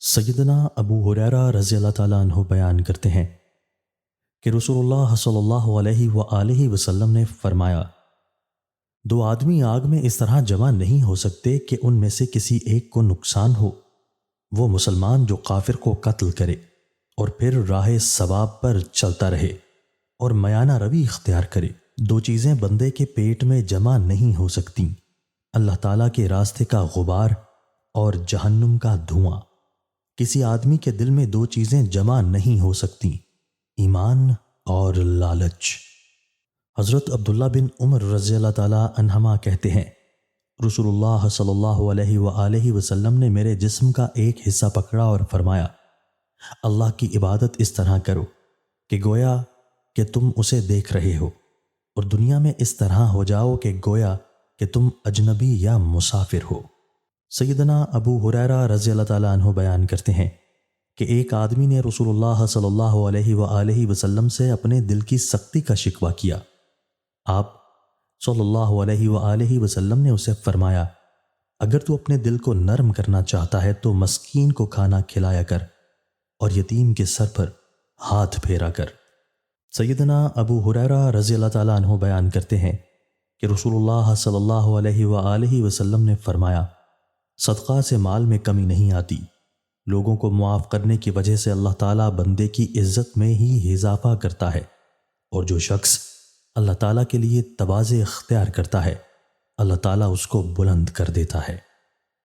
سیدنا ابو ہریرہ رضی اللہ تعالیٰ عنہ بیان کرتے ہیں کہ رسول اللہ صلی اللہ علیہ وآلہ وسلم نے فرمایا، دو آدمی آگ میں اس طرح جمع نہیں ہو سکتے کہ ان میں سے کسی ایک کو نقصان ہو۔ وہ مسلمان جو کافر کو قتل کرے اور پھر راہ ثواب پر چلتا رہے اور میانہ روی اختیار کرے۔ دو چیزیں بندے کے پیٹ میں جمع نہیں ہو سکتی، اللہ تعالیٰ کے راستے کا غبار اور جہنم کا دھواں۔ کسی آدمی کے دل میں دو چیزیں جمع نہیں ہو سکتی، ایمان اور لالچ۔ حضرت عبداللہ بن عمر رضی اللہ تعالیٰ عنہما کہتے ہیں، رسول اللہ صلی اللہ علیہ وآلہ وسلم نے میرے جسم کا ایک حصہ پکڑا اور فرمایا، اللہ کی عبادت اس طرح کرو کہ گویا کہ تم اسے دیکھ رہے ہو، اور دنیا میں اس طرح ہو جاؤ کہ گویا کہ تم اجنبی یا مسافر ہو۔ سیدنا ابو ہریرہ رضی اللہ تعالیٰ عنہ بیان کرتے ہیں کہ ایک آدمی نے رسول اللہ صلی اللہ علیہ وآلہ وسلم سے اپنے دل کی سختی کا شکوہ کیا۔ آپ صلی اللہ علیہ وآلہ وسلم نے اسے فرمایا، اگر تو اپنے دل کو نرم کرنا چاہتا ہے تو مسکین کو کھانا کھلایا کر اور یتیم کے سر پر ہاتھ پھیرا کر۔ سیدنا ابو ہریرہ رضی اللہ تعالیٰ عنہ بیان کرتے ہیں کہ رسول اللہ صلی اللہ علیہ وآلہ وسلم نے فرمایا، صدقہ سے مال میں کمی نہیں آتی، لوگوں کو معاف کرنے کی وجہ سے اللہ تعالیٰ بندے کی عزت میں ہی اضافہ کرتا ہے، اور جو شخص اللہ تعالیٰ کے لیے تواضع اختیار کرتا ہے اللہ تعالیٰ اس کو بلند کر دیتا ہے۔